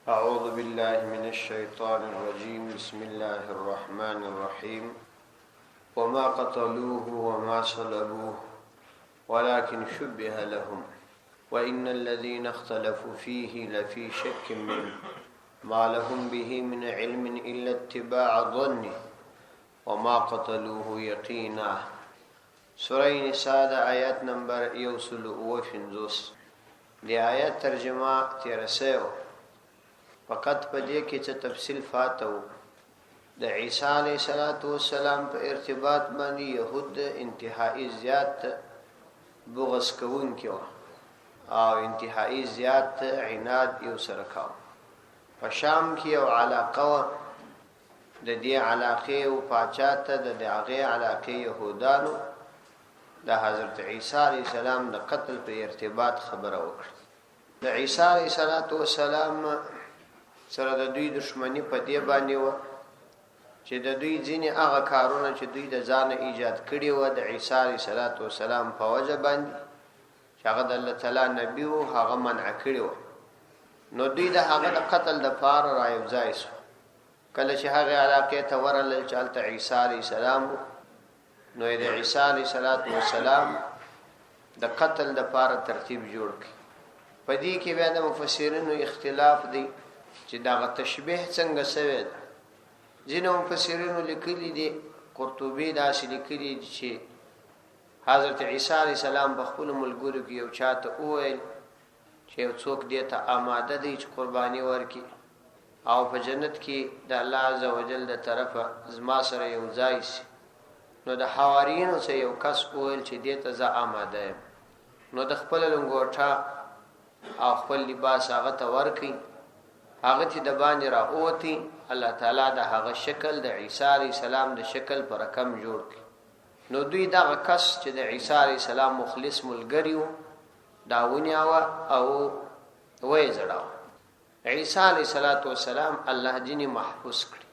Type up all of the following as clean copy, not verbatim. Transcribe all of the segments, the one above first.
أعوذ بالله من الشيطان الرجيم. بسم الله الرحمن الرحيم. وما قتلوه وما صلبوه ولكن شبه لهم وإن الذين اختلفوا فيه لفي شك منه ما لهم به من علم إلا اتباع الظن وما قتلوه يقينا. سورة نساء آيات نمبر 150. دی آیت ترجمه تیرسیو فقط په دې کې څه تفصیل فاتو. د عیسی علیه السلام په ارتباط باندې يهود انتهایی زیات بغض کوونکي وو او انتهایی زیات عناد یو سره کاو. په شام کې یو علاقه و، د دې علاقې او پاچاته د هغه علاقې يهودانو د حضرت عیسی علیه السلام د قتل په ارتباط خبره وکړه. د عیسی علیه السلام سره د دوی دشمنی په دې باندې و چې د دوی ځینې هغه کارونه چې دوی د ځان ایجاد کړي و د عیسی علیه السلام په وجه باندې چې هغه د الله تعالی نبی و هغه منع کړي و، نو دوی د هغه د قتل د پاره رايوځای شو. کله چې هغه علاقې ته ورغلل چې هلته عیسی علیه السلام نو د عیسی علیه السلام د قتل د پاره ترتیب جوړ کړ. په دې کې بیا د مفسرینو اختلاف دی چې دا تشبیه څنګه شوی دی. ځینو مفسرینو لیکلي دي، قرطبي داسې لیکلي دي چې حضرت عیسی علیه السلام په خپل ملګرو کې یو چاته وویل چې یو څوک دې ته آماده دی چې قرباني ورکړي او په جنت کې د الله عزوجل د طرفه زما سره یو ځای شي. نو د حواریینو څخه یو کس وویل چې دې ته زه آماده یم. نو د خپل لنګوټه او خپل لباس هغه ته ورکړي، هغه چې د باندې راوتی الله تعالی د هغه شکل د عیسی علیه السلام د شکل پر رقم جوړ کړي. نو دوی دا کس چې د عیسی علیه السلام مخلص ملګری و دا ونیاوه او وې زړاو. عیسی علیه السلام الله جنې محفوظ کړي.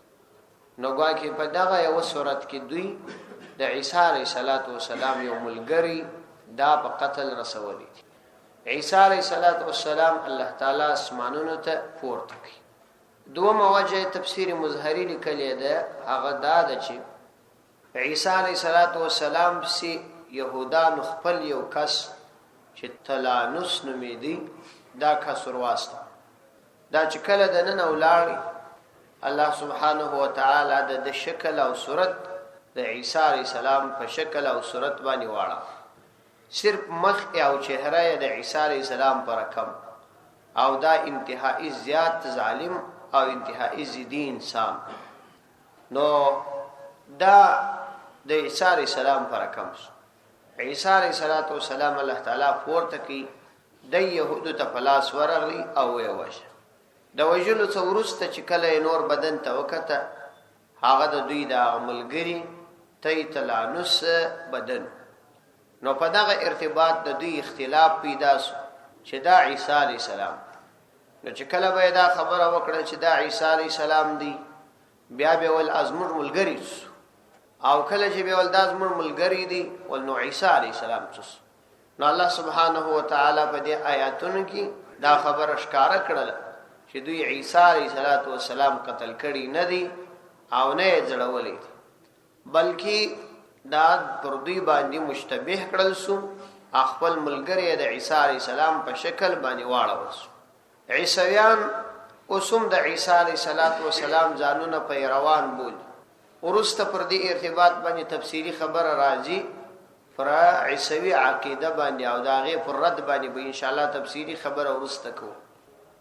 نو ګواکې په دغه یو صورت کې دوی د عیسی علیه السلام یو ملګری دا په قتل رسولي. عیسی علیه السلام الله تعالی اسمانونو ته پورته کړي. دومره وجه تفسیر مظهری لیکلی ده، هغه دا ده چې عیسی علیه السلام سي يهودانو خپل یو کس چې تلانوس نومیدي دا کس ورواسته. دا چې کله د نن ولاړ الله سبحانه و تعالی د شکل او صورت د عیسی علیه السلام په شکل او صورت باندې واړه، صرف مخ او چهره د عیسی علیه السلام پر کم او دا انتهایی زیات ظالم او انتهایی ضدی انسان. نو دا د عیسی علیه السلام پر کم عیسی علیه السلام الله تعالی پورته کی د يهودو ته پلاس ورغلی او ویوشه. د وجلو څورسته چې کله نور بدن ته وکته هغه د دوی د عملګری تلانوس بدن. نو په دغه ارتباط د دوی اختلاف پیدا شو چې دا عیسی علیه السلام. نو چې کله به دا خبره وکړه چې دا عیسی علیه السلام دی، بیا به ول ازمر ملګری او کله چې به ول د ازمر ملګری دی ول نو عیسی علیه السلام څه. نو الله سبحانه و تعالی په دې آیاتونو کې دا خبره ښکارا کړل چې دوی عیسی علیه السلام قتل کړي نه دي او نه ځړولې، بلکې دا پر دوی باندې مشتبه کړل سو. خپل ملګری د عیسی علیه السلام په شکل باندې واړول سو. عیسویان اوسم د عیسی علیه السلام ځانونه په روان بول. ورسته پر دې ارتباط باندې تفصیلی خبره راځي پر عیسوی عقیده باندې او داغه پر رد باندې به ان شاء الله تفصیلی خبره ورسته کو.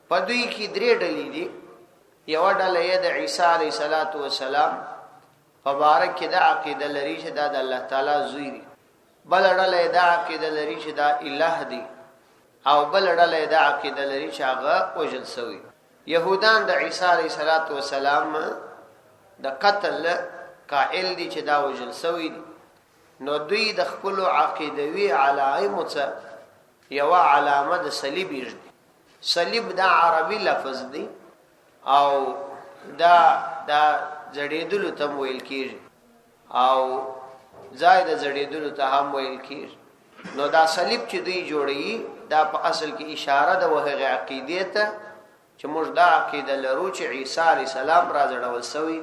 په دوی کې درې ډلې دي. یو ډله یې د عیسی علیه السلام مبارک کې دا عقیده لري چې دا د الله تعالی زوی دی. بل ډله دا عقیده لري چې دا الہ دی او بل ډله دا عقیده لري چې هغه وجل سوی. يهودان د عیسی علیه السلام د قتل قائل دي چې دا وجل سوی دی. نو دوی د خپل عقیدوي علائم څخه یو علامه د صلیب یې. صلیب دا عربي لفظ دی او دا زړېدلو ته ویل کیږي او زائد زړېدلو ته هم ویل کیږي. نو دا صلیب چې دوی جوړي دا په اصل کې اشاره ده وهغه عقیده ته چې موږ دا عقیده لرو چې عیسی علیه السلام راځړول شوی.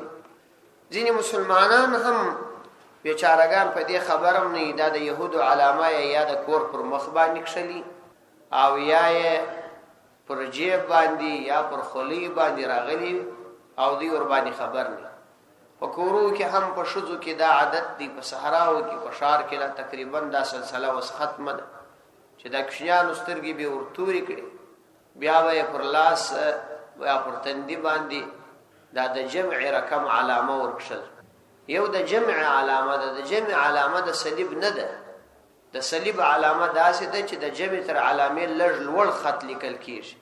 ځینې مسلمانان هم بیچارهګان په دې خبرم نه دا د یهودو علامه یا د کور پر مخ باندې کښلي او یا پر جیب باندې یا پر خلی باندې راغلي او دوی ور باندې خبر نه. په کورو کې هم په شذو کې دا عادت دی، په صحراو کې په شار کې لا تقریبا دا سلسله وس ختمه ده چې دا کښیانو سترګې به ورتوري کړي، بیا به پر لاس یا پر تندي باندې دا د جمع رقم علامه ورکشل. یو د جمع علامه ده، د جمع علامه د صلیب نه ده. د صلیب علامه داسې ده چې د جمع تر علامې لږ لوړ خط لیکل کیږي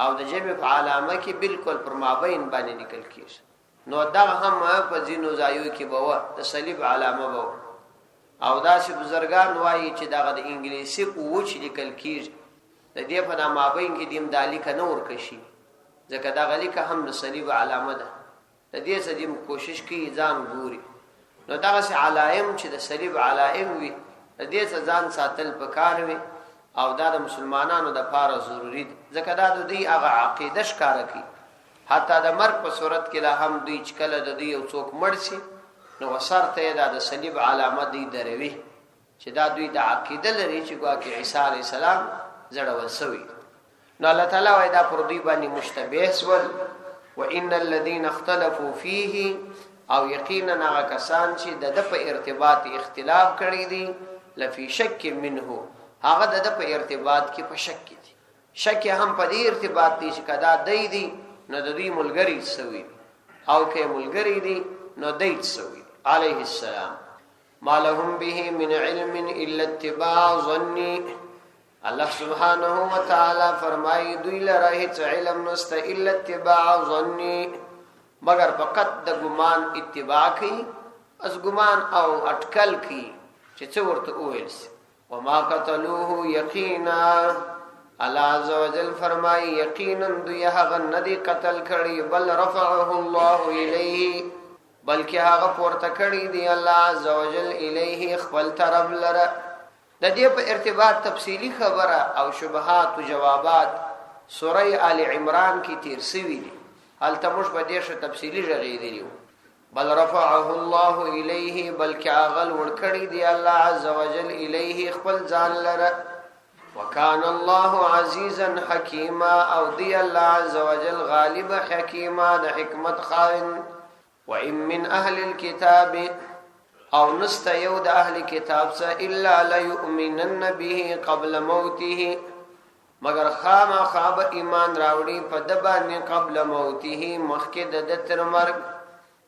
او د جمع په علامه کې بالکل پر مابین باندې لیکل کیږي. نو دا هم په ځینو ځایو کې به د صلیب علامه به او داسې بزرګان وایي چې دغه د انګلیسي په وچ لیکل کیږي، د دې په مابین کې دیم دالیکه نه ورکشي ځکه دغه لیکه هم د صلیب علامه ده. د دې څخه دیم کوشش کوي ځان ګوري. نو دغه علائم چې د صلیب علائم وي د دې څخه ځان ساتل پکار وي او دا د مسلمانانو د لپاره ضروری دي ځکه دا د دې هغه عقیده ښکاره کوي. حتی د مرګ په صورت کې لا هم دوی چې کله د دوی یو څوک مړ شي نو وسرته دا د صلیب علامه دی دروي چې دا دوی د عقیده لري چې ګواکې عیسی علیه السلام زړول شوی. نو الله تعالی وایي دا پر دوی باندې مشتبه سول. وان الذين اختلفوا فيه او یقینا هغه کسان چې د په ارتباط اختلاف کړی دي لفي شک منه، هغه د په ارتباط کې په شک دي. شک هم په دې ارتباط دي چې کدا دی نو د دې ملګری سوي او کې ملګری دي نو دیت سوي. علیه السلام ما لهم به من علم الا اتباع ظني. الله سبحانه وتعالى فرمایي دوی لره هیڅ علم نشته الا اتباع ظني مگر فقط د ګمان اتباع کوي، از ګمان او اٹکل کوي چې څه ورته وویل شي. وما قتلوه یقینا الله عز وجل فرمایي یقینا دوی هغه ندي قتل کړي بل رفعه الله الیه بلکې هغه پورته کړي دی الله عز وجل الیه خپل طرف لره. د دې په ارتباط تفصیلی خبره او شبهات او جوابات سوره آل عمران کې تیر شوی دي. هل تمش په دې شه تفصیلی ژغې دی بل رفعه الله الیه بلکې هغه ور کړي دی الله عز وجل الیه خپل ځان لره. وکان الله عزیزا حکیما او دی الله عز وجل غالب حکیما د حکمت خاوند. وان من اهل الكتاب او نست یو د اهل کتاب څخه الا ليؤمنن به قبل موته مگر خامخا ایمان راوړي په د باندې قبل موته مخکې د تر مرګ.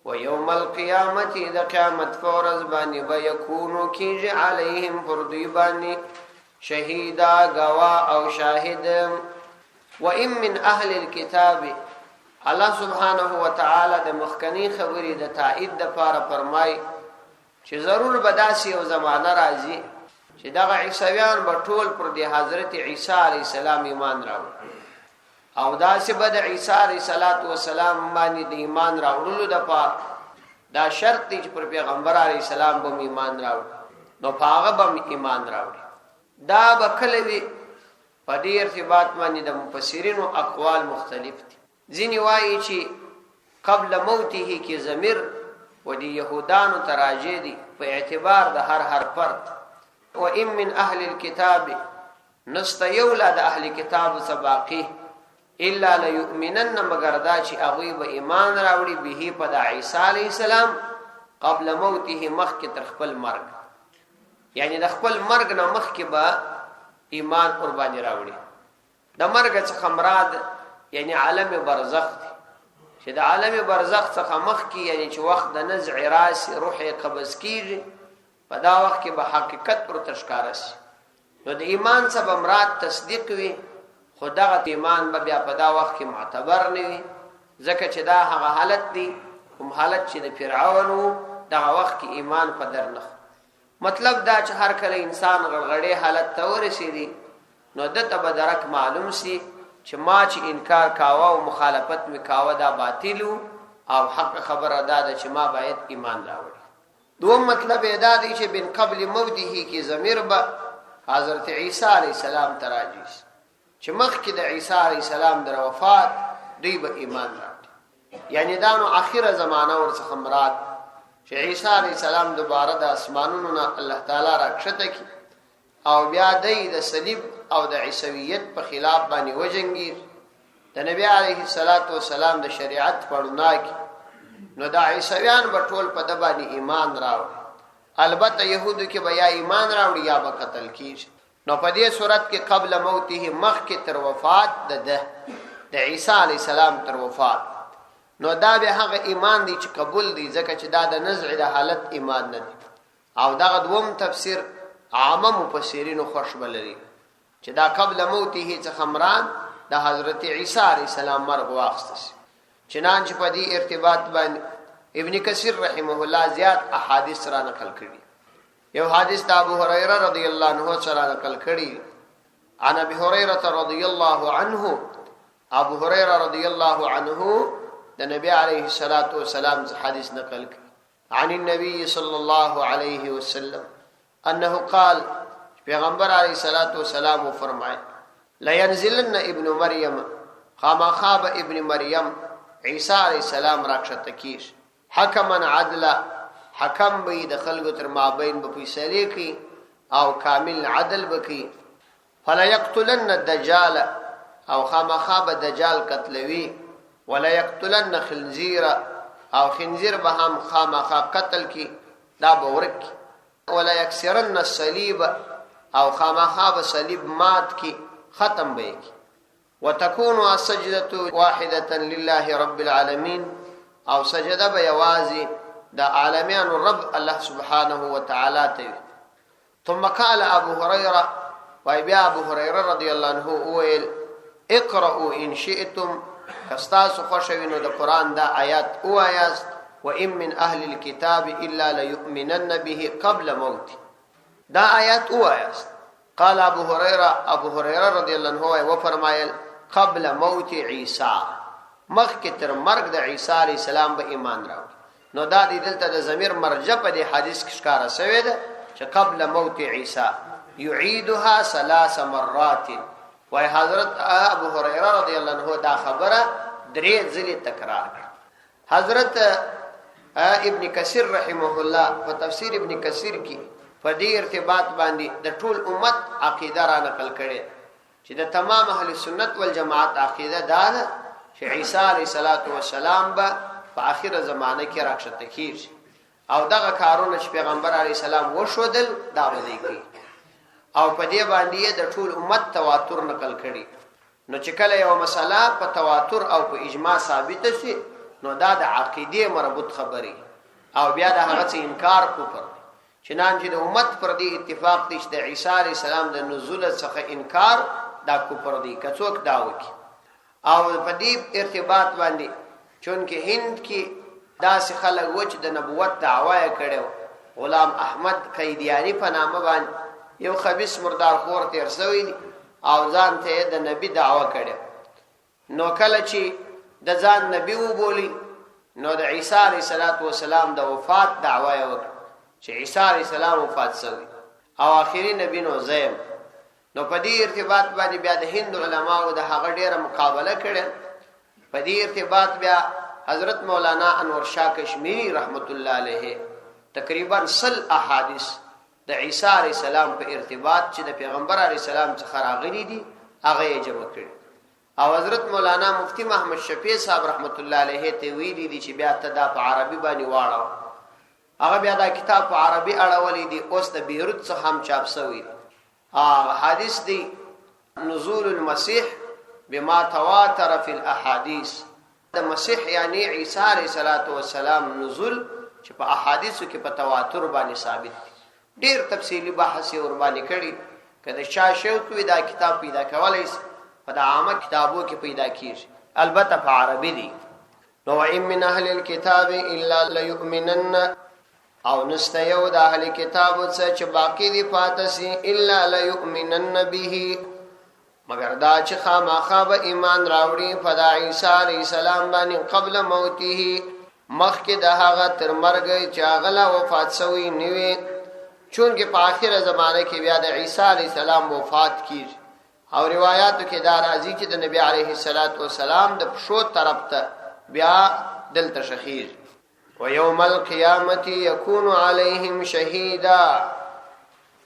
ويوم القيامه د قیامت فورز باندې به یکونو کیږي علیهم فردی باندې شهیدا گوا او شاهد. وان من اهل الكتاب الله سبحانه وتعالى د مخکنی خبرې د تایید د لپاره فرمای چې ضرور بداسي او زمانہ راځي چې دغه عیسویان به ټول پر د حضرت عیسی علی السلام ایمان راوړي او داسې به د عیسی علی السلام باندې د ایمان راوړلو د لپاره دا شرط دی چې پر پیغمبر علی السلام به ایمان راوړي نو هغه به ایمان راوړي. دا به کله وي په دې ارتباط باندې د مفسرینو اقوال مختلف دي. ځینې وایي چې قبل موته کې ضمیر و دي يهودانو تراجه دي په اعتبار د هر فرد. وان من اهل الكتاب نست یولا د اهل کتاب سباقی الا ليؤمنن مگر دا چې هغه به ایمان راوړي به په د عیسی علی السلام قبل موته مخک تر خپل مرګ، یعنی د خپل مرګ نه مخکې به ایمان قرباني راوړي. د مرګ څخه مراد یعنی عالم برزخ دی چې د عالم برزخ څخه مخکې یعنی چې وخت د نزع راس روح قبض کیږي په دا وخت کې به حقیقت پر تشکار شي. نو د ایمان سبب مراد تصدیق وي خدغه ایمان به بیا په دا وخت کې معتبر نه وي ځکه چې دا هغه حالت دی کوم حالت چې د فرعون دغه وخت کې ایمان په درنه. مطلب دا چې هر کله انسان غړغړې حالت ته ورسېږي نو دته به درک معلوم شي چې ما چې انکار کاوه او مخالفت می کاوه دا باطل او حق خبره ده چې ما باید ایمان راوړم. دوم مطلب دا دی چې بن قبل موته کې ضمیر به حضرت عیسی علی السلام تراجیس چې مخکې د عیسی علی السلام در وفات دوی به ایمان راوړي. یعنی دا نو اخیره زمانہ ورڅخه مراد چې عیسی علیه السلام دوباره د اسمانونو نه الله تعالی راکښته کی او بیا د صلیب او د عیسویت په خلاف باندې وجنګي، د نبی علیه السلام د شریعت پړنا کی، نو دا عیسویان به ټول په د باندې ایمان راوړي. البته يهودو کې به یا ایمان راوړي یا به قتل کیږي. نو په دې صورت کې قبل موته مخکې تر وفات د عیسی علیه السلام تر وفات، نو دا به هغه ایمان دی چې قبول دی، ځکه چې دا د نزع د حالت ایمان نه دی. او دغه دوم تفسیر عامه مفسرینو خوش بلري چې دا قبل موته څخه مراد د حضرت عیسی علیه السلام مرګ واخستل. چنانچه په دې ارتباط باندې ابن کثیر رحمه الله زیات احادیث را نقل کړي. یو حدیث د ابو هريره رضی الله عنه سره نقل کړي. عن ابي هريره رضی الله عنه، ابو هريره رضی الله عنه د نبی علیه الصلاۃ والسلام حدیث نقل کړي. عن النبي صلى الله عليه وسلم انه قال، پیغمبر علیه الصلاۃ والسلام فرمائے لا ينزلن ابن مریم، خامخاب ابن مریم عیسی علیہ السلام راکشت کیش، حکما عدلا، حکم بی د خلقو تر مابین به فیصله کی او کامل عدل بکی. فلا یقتلن الدجال، او خامخاب دجال قتلوی. ولا یقتلن خنزیر، او خنزیر به هم خامخا قتل کی، دا بورک. ولا یکسرن الصلیب، او خامخاب صلیب مات کی، ختم بی کی. وتكون السجدة واحدة لله رب العالمين، او سجده بيوازي دا عالمين الرب الله سبحانه وتعالى تي. ثم قال ابو هريره، وابي ابو هريره رضي الله عنه ويل اقرأوا ان شئتم، کستاسو خوشوینو دا قرآن دا آیات او آیاست. وإن من اهل الكتاب الا ليؤمنن به قبل موت، دا آیات او آیاست. قال ابو هريره رضي الله عنه وفرمایل قبل موت عیسی، مخکې تر مرګ د عیسی علیه السلام به ایمان راوړي. نو دا د دلته د ضمیر مرجع په دې حدیث کې ښکارا شوی ده چې قبل موت عیسی یعیدها 3 مرات. وای حضرت ابو هريره رضی الله عنه دا خبره 3 ځلې تکرار کړه. حضرت ابن کثیر رحمه الله په تفسیر ابن کثیر کې په دې ارتباط باندې د ټول امت عقیده را نقل کړي چې د تمام اهل سنت والجماعت عقیده دا ده چې عیسی علیه السلام به په آخر زمانه کې راکښته کیږي، او دغه کارونه چې پیغمبر علیه السلام وشودل دا به کوي، او په دې باندې د ټول امت تواتر نقل کړي. نو چې کله یو مسله په تواتر او په اجماع ثابت شي، نو دا د عقیده مربوط خبري، او بیا د هغه څه انکار کفر. چنانچه د امت پر دې اتفاق دي چې د عیسی علیه السلام د نزول څخه انکار دا کفر دی، کڅوک دا وکي. او په دې ارتباط باندې چونکه هند کې داسې خلک و چې د نبوت دعوا یې کړو، غلام احمد قیدیانی په نامه باندې یو خبيث مردار خور تیر شوی دی او ځان ته د نبی دعوا کړو. نو کله چې د ځان نبی وبولي، نو د عیسی علیه السلام د وفات دعوا یې وکړه چې عیسی علیه السلام وفات شوی او آخري نبی نو زیم. نو په دې ارتباط باندې بیا د هند علماو د هغه ډیره مقابله کړه. په دې ارتباط بیا حضرت مولانا انور شاه کشمیری رحمت الله علیه تقریبا 100 احادیث د عیسی علیه السلام په ارتباط چې د پیغمبر علیه السلام څخه راغلي دي هغه یې جمع کړي. او حضرت مولانا مفتی محمد شفیع صاحب رحمت الله علیه ته ویلي دي چې بیا ته دا په عربي باندې واړو. هغه بیا دا کتاب په عربي اړولې دي، اوس د بیروت څخه هم چاپ شوی دی. حدیث دی نزول المسیح بما تواتر فی الاحادیث، د مسیح یعنی عیسی علیه السلام نزول چې په احادیثو کې په تواتر باندې ثابت دي. ډیر تفصیلی بحث ور باندې کړي. کله شاه شوق وی دا کتاب پیدا کولای شي په د عامه کتابو کې پیدا کیږي، البته په عربي دي. نو ان من اهل الكتاب الا ليؤمنن، او نسته یو د اهل کتابو څخه چې باقی دی فاتسی الا ليؤمنن به، مگر دا چې خامخا به ایمان راوړي په د عیسی علیه السلام باندې قبل موته، مخکې د هغه تر مرګ چې هغه وفات شوی نیوي. چونکه په آخره زمانه کې بیا د عیسی علیه السلام وفات کیږي او روایتو کې دا راځي چې د نبی عليه الصلاة والسلام د پښو طرف ته بیا دلته شخیر ويوم القيامه يكون عليهم شهيدا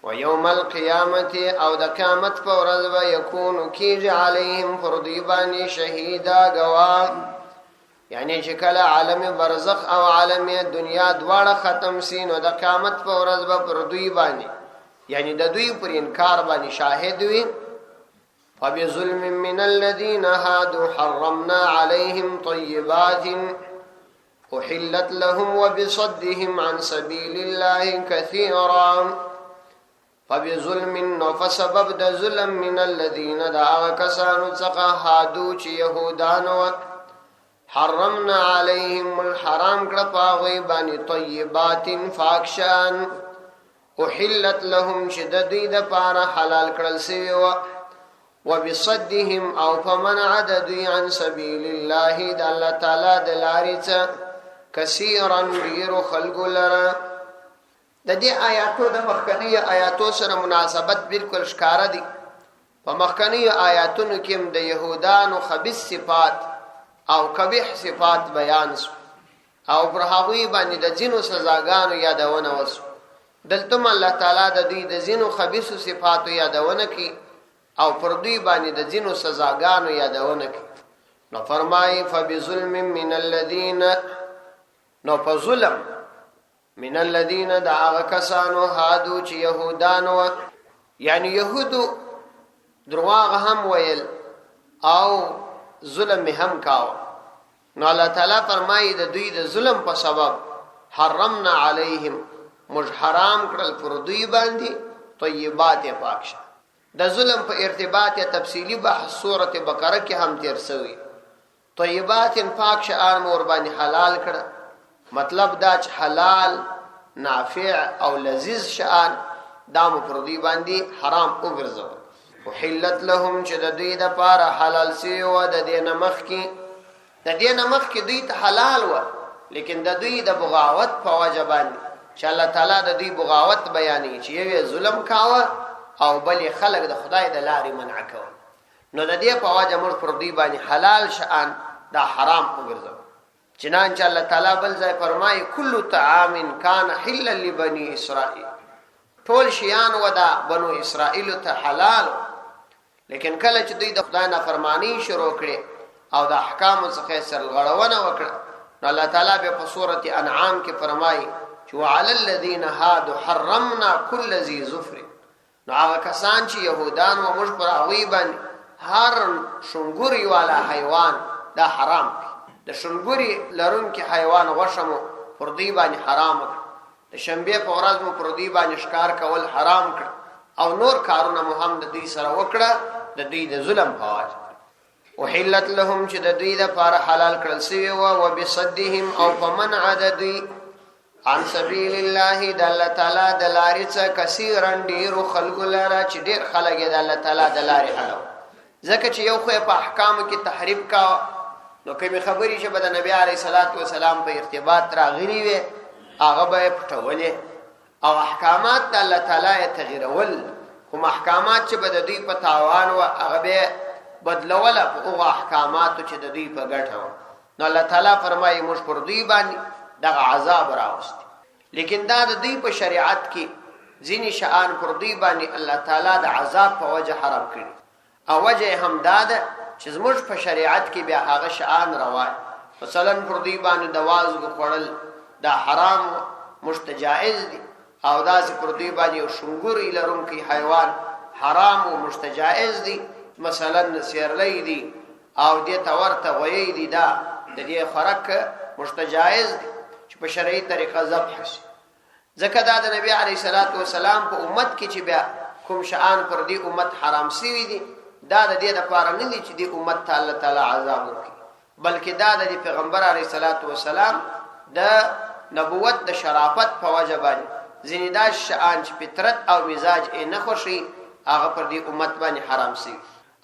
ويوم القيامه او د قیامت په ورځ به يكون کیږي عليهم فردی باندې شهيدا گواه یعنی چې کله عالم برزخ او عالم دنیا دواړه ختم سي نو د قیامت په ورځ به فردی باندې یعنی د دوی پر انکار باندې شاهد وي فبظلم من الذين هادوا حرمنا عليهم طيبات أحلت لهم وبصدهم عن سبيل الله كثيرا فبظلم فسبب د ظلم من الذين دعا كسانو څخه هادو چې يهودانو حرمنا عليهم الحرام کړه پاوي باندې طيبات فاکشان أحلت لهم شددي د پاره حلال کړل سوی و وبصدهم او فمنع دوی عن سبيل الله د الله تعالی د لارې څخه کثیرا ډیرو خلقو لره د دې آیاتو د مخکنی آیاتو سره مناسبت بالکل ښکارا دي په مخکنی آیاتونو کې د يهودانو خبيث صفات او قبیح صفات بیان شو او پر هغه باندې د جنو سزاګانو یادونه وسو دلته الله تعالی د دې د جنو خبيث صفاتو یادونه کی او پر دوی باندې د جنو سزاګانو یادونه کی نو فرمای فبظلم من الذين نو په ظلم من الذين دعا کسانو هادو چې يهودانو یعنی يهودو درواغ هم ویل او ظلم هم کاو نو الله تعالی فرمایي د دوی د ظلم په سبب حرمنا عليهم مج حرام کړل پر دوی باندې طیبات پاکشه د ظلم په ارتباط یا تفصیلی بحث سورۃ بقره کې هم تیر شوی طیبات پاکشه ان مور باندې حلال کړه مطلب دا چې حلال نافع او لذیذ شان دام پردی باندې حرام وګرځو وحلت لهم چې د دوی د پاره حلال سی او د دین مخ کې دوی ته حلال و لیکن د دوی د بغاوت په وجه باندې چې الله تعالی د دوی بغاوت بیانې چې یو ظلم کاوه او بل خلق د خدای د لارې منع کول نو د دې په وجه موږ پردی باندې حلال شان دا حرام وګرځو چنانچہ اللہ تعالی بل ځای فرمایي کل طعام کان حلا لبنی اسرائیل ټول شیان ودا بنو اسرائیل ته حلال لیکن کله چې دوی د خدای نافرمانی شروع کړي او د احکام څخه سرغړونه وکړه نو الله تعالی په سورۃ انعام کې فرمایي چې وعلى الذين هادوا حرمنا كل ذي ظفر نو هغه کسان چې يهودان او موږ پر هغه باندې هر شونګوري والا حیوان دا حرام د شونګوري لرون کې حیوان غوښمو پر دی باندې حرام کړ د شنبه په ورځ مو پر دی باندې ښکار کول حرام کړ او نور کارونه محمد دې سره وکړه د دې د ظلم فواج وحلت لهم چې د دوی د پاره حلال کړل شوی او وبصدهم او فمنع دوی عن سبيل الله د الله تعالی د لارې څخه کثیرن ډیرو خلکو لاره چې ډیر خلک د الله تعالی د لارې حلو ځکه چې یو خو په احکام کې تحریف کا نو کومې خبرې چې د نبی عليه الصلاه والسلام په ارتباط راغلي وي هغه به پټولې او احکامات د الله تعالی تغیرول کوم احکامات چې د دوی په تاوان او هغه به بدلول او احکامات چې د دوی په ګټه نو الله تعالی فرمایي موږ پر دوی باندې دغه عذاب راوست لیکن دا د دوی په شریعت کې ځینی شان پر دوی باندې الله تعالی د عذاب په وجه حرام کړي او وجه هم دا ده چې زموږ په شریعت کې بیا هغه شان روا مثلا پر دوی باندې د وازګو خوړل دا حرام مستجائز دي او دا چې پر دوی باندې شونګوري لرونکي حیوان حرام او مستجائز دي مثلا سیرلې دي او دې تورته وې دي دا د دې فرق مستجائز دي چې په شرعي طریقه ذبح شي ځکه دا د نبی عليه الصلاه والسلام په امت کې چې بیا کوم شان پر دې امت حرام شوی دي دا د دې لپاره نه دي چې دې امت ته الله تعالی عذاب وکړي بلکې دا د پیغمبر عليه الصلاه والسلام د نبوت د شرافت په وجه باندې ځینې دا شان چې فطرت او مزاج یې نه خوشي هغه پر دې امت باندې حرام شي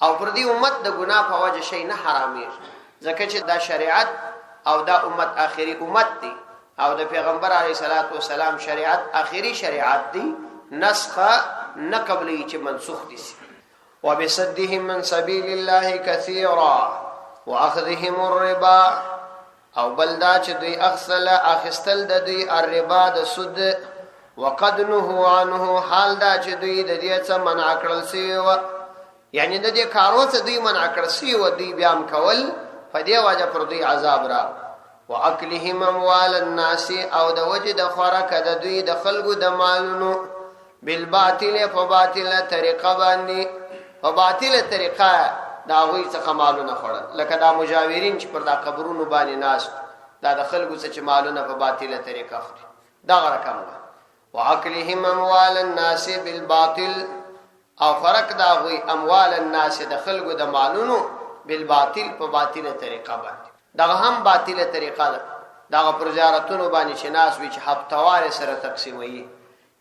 او پر دې امت د ګناه په وجه شي نه حرامي ځکه چې دا شریعت او دا امت آخري امت دي او د پیغمبر علیه الصلاۃ والسلام شریعت آخري شریعت دي نسخه نه قبلې چې منسوخ دي وبصدهم من سبيل الله كثيرا واخذهم الربا او بلدا چې دوی اخستل د دوی الربا د سود وقد نهوا عنه حال دا چې دوی د دې څخه منع کړل سی و یعنی د دې کارو څخه دوی منع کړل سی و دوی بیان کول فدې وجه پر دوی عذاب را واکلهم اموال الناس او د وجه د خوراک د دوی د خلقو د مالونو بالباطل فباطل طریقه باندې فباطل طریقه دا غوی څخه مالونه خورل لکه دا مجاورین چې پر دا قبرونو باندې ناس دا د خلقو څخه مالونه په باطله طریقه خوري دا رقم ده واکلهم اموال الناس بالباطل او فرق دا غوی اموال الناس د خلقو د مالونو بالباطل په باطله طریقه باندې دا هم باطله طریقه ده دا پر زیارتونو باندې چې ناس وی چې هفتوار سره تقسیموي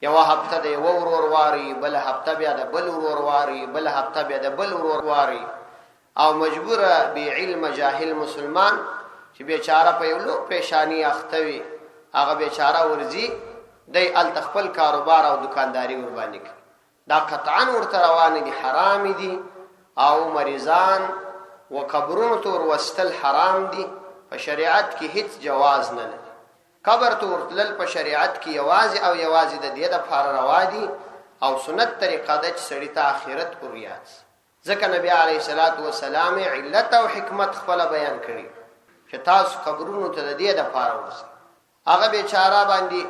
یو هفته د یو ورور واری بل هفته بیا د بل ورور واری بل هفته بیا د بل ورور واری او مجبور به علم جاهل مسلمان چې بیچاره په یو لو پریشانی اختوي هغه بیچاره ورزي د ال تخپل کاروبار او دکانداری ور باندې دا قطعا ورته روان دي حرام دي او مریضان وقبرونو تور وستل حرام دي په شریعت کې هیڅ جواز نه لري قبر تور تلل په شریعت کې یوازې او یوازې د دې د فار روا دي او سنت طریقه د سړی ته آخرت پوریات ځکه نبی علیه الصلاۃ والسلام علت او حکمت خپل بیان کړي چې تاسو قبرونو ته د دې د فار ورسئ هغه بیچاره باندې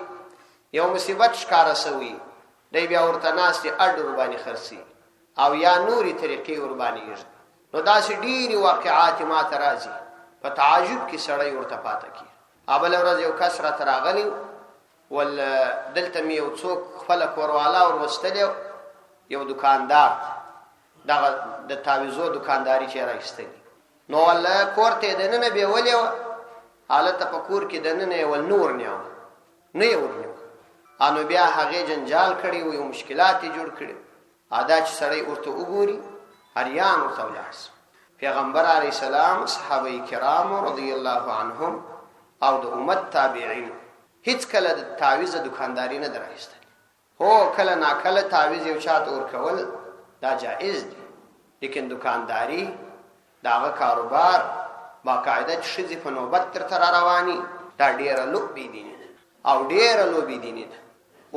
یو مصیبت ښکارا سوی دی بیا ورته ناس دي اډر باندې خرسي او یا نوري طریقې ور باندې نو دا سې ډېری واقعات ما ترازي په تعجب کې سړی ورته پاتې کی ابل ورځ یو کثرت راغلی ول دلته مې یو څوک خپل کوروالا ور وستل یو دکاندار دا د تعویذو دکانداری چې راځي نو ول کوړته دنه به ولې حالت په کور کې دنه ول نور نه یو انو بیا هغه جنجال کړي او مشکلات جوړ کړي ادا چې سړی ورته وګوري هریان ورته ولاس پیغمبر علی السلام صحابه کرام رضی الله عنهم او د امت تابعین هیڅ کله د تعویذ دکانداری نه درایستل هو کله نا کله تعویذ یو چاته ورکول دا جائز دی لیکن دکانداری داغه کاروبار باقاعده شذ په نوبت تر رواني دا ډیره لوبي دي او ډیره لوبي دي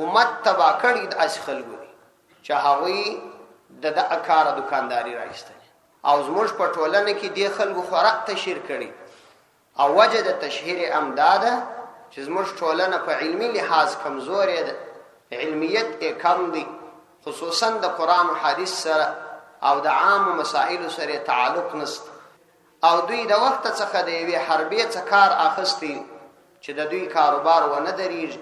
امت تبا کړي د اس خلګو چې هغوی د اکار دکانداری راځي او زموږ په ټولنه کې د خلکو خوراک تشهیر کړي او وجه د تشهیر امداده چې زموږ ټولنه په علمي لحاظ کمزورې ده علمیت یې کم دي خصوصا د قرآن او حدیث سره او د عام مسائل سره تعلق نشته او دوی د وخت څخه د یوې حربې څخه کار اخستي چې د دوی کاروبار و نه دریږي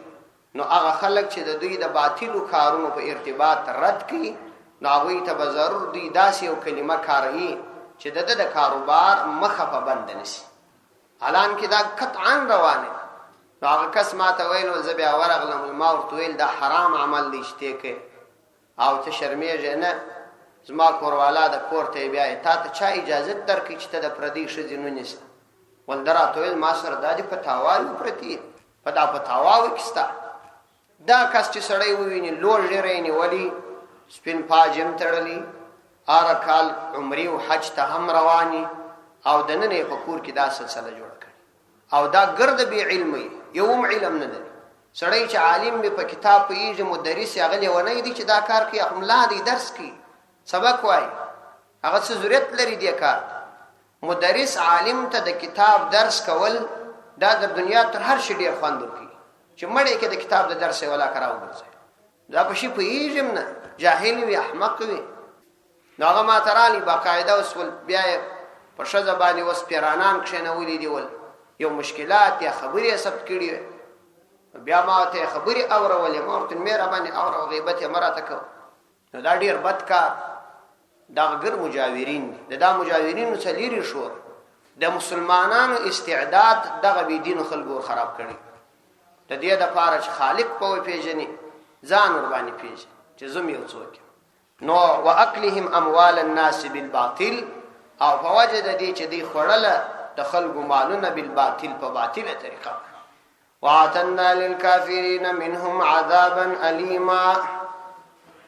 نو هغه خلک چې د دوی د باطلو کارونو په ارتباط رد کړي نو هغوی ته به ضرور دوی داسې یو کلمه کاروي چې د کاروبار مخه په بند نشي حالان کې دا قطعا روانه نو هغه کس ما ته ویل زه بیا ورغلم ما ورته ویل دا حرام عمل دی شته کې او ته شرمېږې نه زما کوروالا د کور ته بیا تا ته چا اجازه درکړي چې ته د پردي ښځې نو نیسه ولدرات ویل ما سره دا دې په تاوال پرتی په دا په تاواو کې ستا دا کس چې سړی وویني لوړ ژیری نیولي سپین پاجم تړلی هر کال عمرې او حج ته هم رواني او دننه په کور کې دا سلسله جوړ کړي او دا ګرد به علمي یوم علم نه دی سړی چې عالم به په کتاب پیږي مدرس هغه ونه دی چې دا کار کوي املا دی درس کوي سبق وای هغه څه ضرورت لري دی کار مدرس عالم ته د کتاب درس کول دا د دنیا تر هر شي ډیر خوند ورکي چې مړی کې د کتاب د درس ولا کراو ګرځي دا په شي پیږم نه جاهل وي احمق وي هغه ما ترالي باقاعده وسول بیا په شذ باندې وس پیرانان کښنولې دی ول یو مشکلات یا خبرې ثبت کړي بیا ما ته خبرې اورولې ما ورته مېره باندې اور غیبت مراته کو نو دا ډیر بد کار دا غیر مجاورین دي دا مجاورین سلیری شو د مسلمانانو استعداد دغه بی دین خلکو خراب کړي د دې د پاره چې خالق په پیژني ځان ور باندې پیژني چې زم یو څوک نو واکلهم اموال الناس بالباطل او فوجد دي چې دی خړله د خلکو مالونه بالباطل په باطله طریقه واعتنا للكافرين منهم عذابا اليما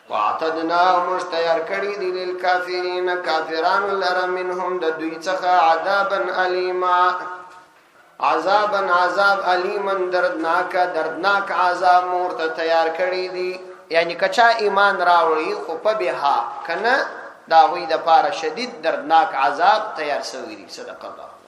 واعتدنا مشتير کړي دي للکافرین کافران لره منهم د دوی څخه عذابا الیما عذاب الیمن دردناک عذاب مورته تیار کړي دي. یعنی کچا ایمان راوړي خو په بها کنه دا وی د پاره شدید دردناک عذاب تیار شوی دی. صدق الله.